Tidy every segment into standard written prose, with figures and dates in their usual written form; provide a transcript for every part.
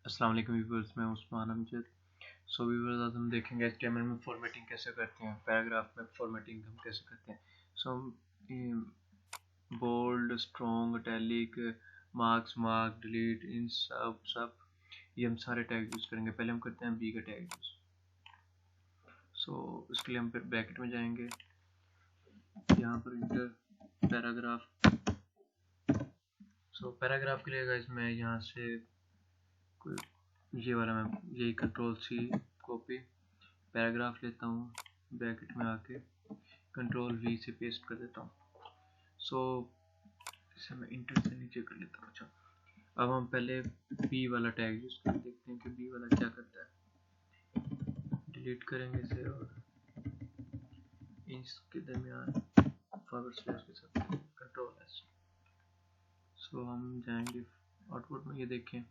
अस्सलाम वालेकुम व्यूअर्स, मैं उस्मान अमजद। व्यूअर्स, आज हम देखेंगे HTML में फॉर्मेटिंग कैसे करते हैं, पैराग्राफ में फॉर्मेटिंग हम कैसे करते हैं। हम bold, strong, italic, mark, delete, इन सब ये हम सारे टैग यूज़ करेंगे। पहले हम करते हैं बी का टैग यूज़। इसके लिए हम फिर ब्रैकेट में जाएंगे, यहाँ पर इंटर पैराग्राफ। पैराग्राफ के लिए गाइस मैं यहाँ से कोई ये वाला, मैं यही Ctrl+C कॉपी पैराग्राफ लेता हूँ, ब्रैकेट में आके Ctrl+V से पेस्ट कर देता हूँ। इसे मैं इंटर से नीचे कर लेता हूँ। अच्छा, अब हम पहले बी वाला टैग यूज कर देखते हैं कि बी वाला क्या करता है। डिलीट करेंगे इसे और इसके दरमियान फॉरवर्ड स्लैश के साथ Ctrl+S। हम जाएंगे आउटपुट में, ये देखें,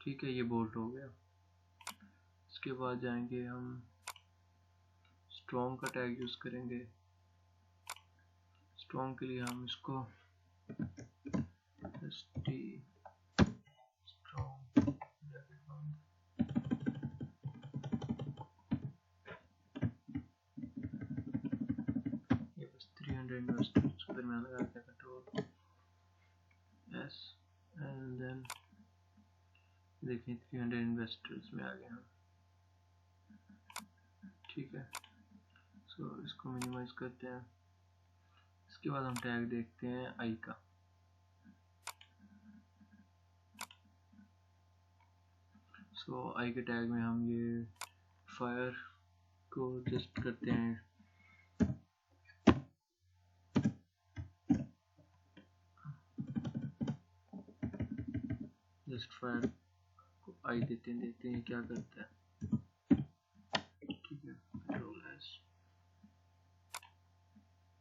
ठीक है, ये बोल्ट हो गया। इसके बाद जाएंगे हम स्ट्रॉन्ग का टैग यूज करेंगे। स्ट्रॉन्ग के लिए हम इसको st strong ये बस 300 इन्वेस्टर्स के दरमियान लगाते हैं, Ctrl+S एंड देन देखिए 300 इन्वेस्टर्स में आ गए हम। ठीक है, इसको मिनिमाइज करते हैं। इसके बाद हम टैग देखते हैं आई का। आई के टैग में हम ये फायर को जस्ट करते हैं, जस्ट फायर को आई देते हैं क्या करता है। ठीक है, Ctrl+S,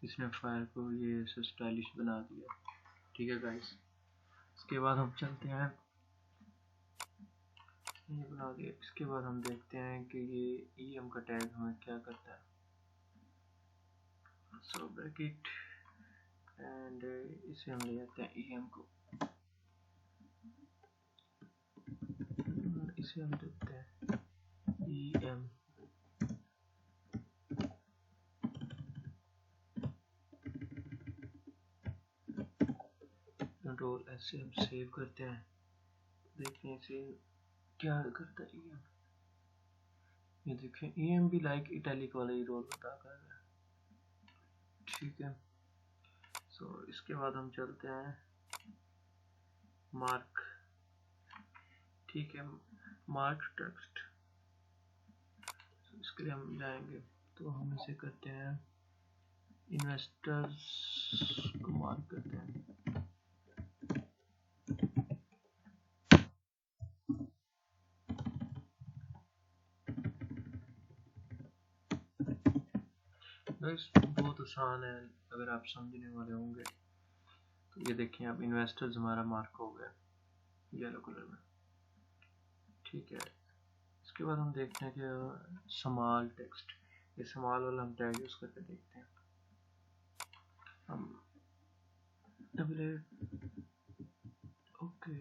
इसने फायर को ये स्टाइलिश बना दिया। ठीक है गाइस, इसके बाद हम चलते हैं, ये बना दिया। इसके बाद हम देखते हैं कि ये EM का टैग हमें क्या करता है। ब्रैकेट एंड इसे हम ले जाते हैं EM को, इसे हम देते हैं EM। Ctrl+S से हम सेव करते हैं, देखते हैं इसे क्या करता है EM। ये देखें, EM भी लाइक इटैलिक वाला ही रोल अदा कर रहा है। ठीक है, इसके बाद हम चलते हैं मार्क। ठीक है, मार्क टेक्स्ट। इसके लिए हम जाएंगे, तो हम इसे करते हैं इन्वेस्टर्स को मार्क करते हैं। बहुत आसान है, अगर आप समझने वाले होंगे। तो ये देखें, अब इन्वेस्टर्स हमारा मार्क हो गया येलो कलर में। ठीक है, इसके बाद हम देखते हैं कि स्मॉल टेक्स्ट, ये स्मॉल वाला हम टैग यूज करके देखते हैं। हम ओके,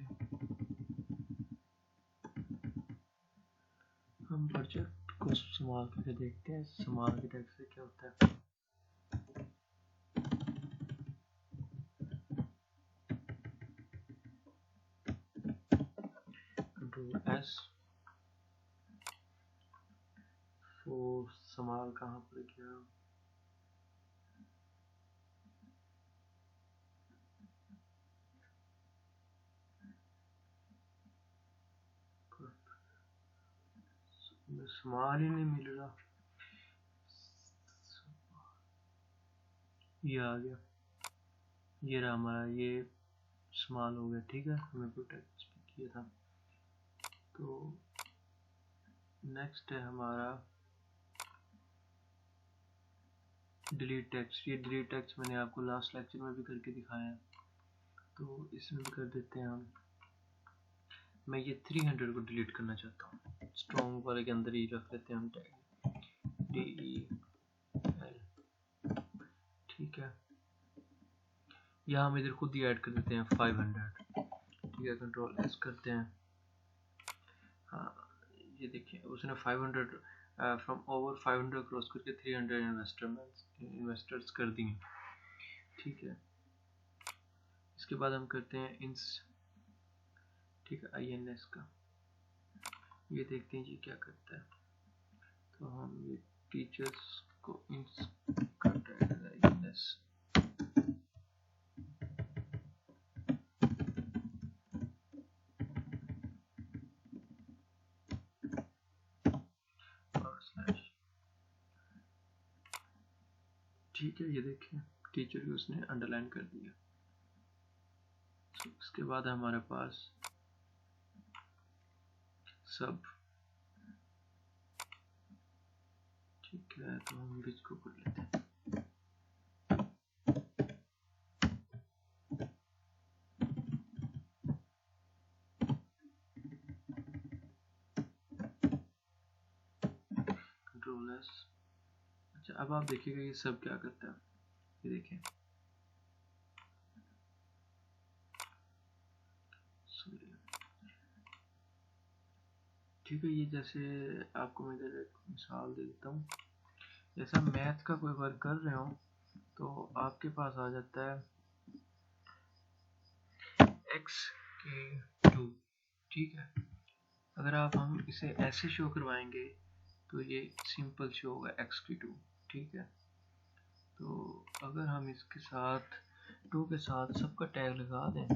हम बजट को स्मॉल करके देखते हैं, स्मॉल के टैग से क्या होता है। Ctrl+S, स्मॉल कहाँ पर गया। स्मॉल ही नहीं मिल रहा, ये आ गया, ये रहा हमारा, ये स्मॉल हो गया। ठीक है, हमें प्रोटेक्ट किया था। तो नेक्स्ट है हमारा डिलीट टेक्स्ट। ये डिलीट टेक्स्ट मैंने आपको लास्ट लेक्चर में भी करके दिखाया है, तो इसमें भी कर देते हैं हम। मैं ये 300 को डिलीट करना चाहता हूँ, स्ट्रॉन्ग वाले के अंदर ही रख लेते हैं हम टैग DEL। ठीक है, यहाँ हम इधर खुद ही ऐड कर देते हैं 500। ठीक है, कंट्रोल एस करते हैं। हाँ, ये देखिए उसने 500 फ्रॉम ओवर 500 क्रॉस करके 300 इन्वेस्टर्स कर दिए। ठीक है, इसके बाद हम करते हैं इंस, ठीक है, INS का। ये देखते हैं जी क्या करता है। तो हम ये टीचर्स को इंस करते हैं INS। ठीक है, ये देखिए टीचर को उसने अंडरलाइन कर दिया। उसके बाद हमारे पास सब, ठीक है, तो हम बीच को कर लेते हैं। Control S. अच्छा, अब आप देखिएगा ये सब क्या करता है, ये देखिए ठीक है। ये जैसे आपको मैं इधर एक मिसाल दे देता हूँ, जैसे मैथ का कोई वर्क कर रहे हो तो आपके पास आ जाता है x के 2, ठीक है। अगर हम इसे ऐसे शो करवाएंगे तो ये सिंपल शो होगा x की 2, ठीक है। तो अगर हम इसके साथ 2 के साथ सबका टैग लगा दें,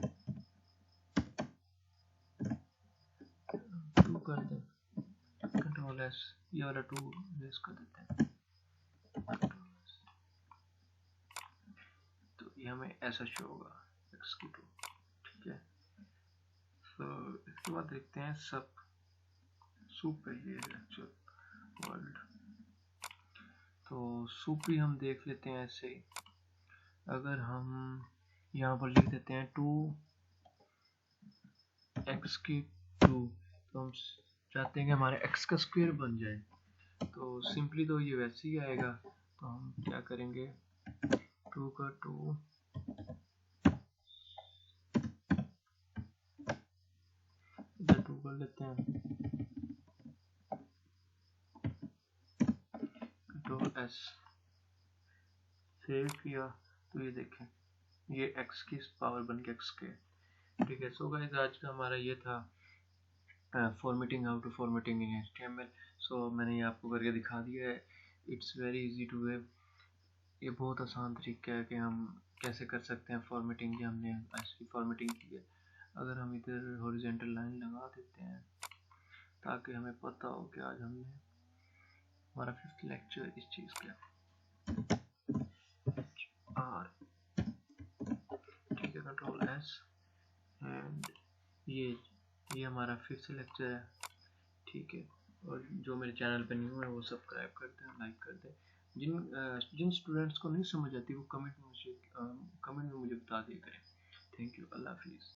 2 कर दें, कंट्रोल एस, ये वाला 2 रेस कर देते हैं, तो ये हमें ऐसा शो होगा x की 2, ठीक है। तो इसके बाद देखते हैं सब सुप है ये एक्चुअल वर्ल्ड। तो सुप भी हम देख लेते हैं ऐसे ही। अगर हम यहाँ पर लिख देते हैं 2x की 2, तो हम चाहते हैं कि हमारे x का स्क्वायर बन जाए। तो सिंपली तो ये वैसे ही आएगा, तो हम क्या करेंगे, 2 का 2 इधर 2 कर लेते हैं, कंट्रोल एस, सेव किया। तो ये देखें ये x की पावर बन के x के, ठीक है। सो गाइस आज का हमारा ये था formatting, how to formatting in HTML। So मैंने ये आपको करके दिखा दिया है। It's very easy to way, ये बहुत आसान तरीका है कि हम कैसे कर सकते हैं फॉर्मेटिंग। ये हमने ऐसी फॉर्मेटिंग की है। अगर हम इधर हॉरिजॉन्टल लाइन लगा देते हैं ताकि हमें पता हो कि आज हमने हमारा 5th लेक्चर इस चीज़ का R, ठीक है, कंट्रोल एस एंड ये हमारा 5th लेक्चर है, ठीक है। और जो मेरे चैनल पे न्यू है वो सब्सक्राइब कर दें, लाइक कर दें। जिन स्टूडेंट्स को नहीं समझ आती वो कमेंट में मुझे बता दिया करें। थैंक यू, अल्लाह हाफिज़।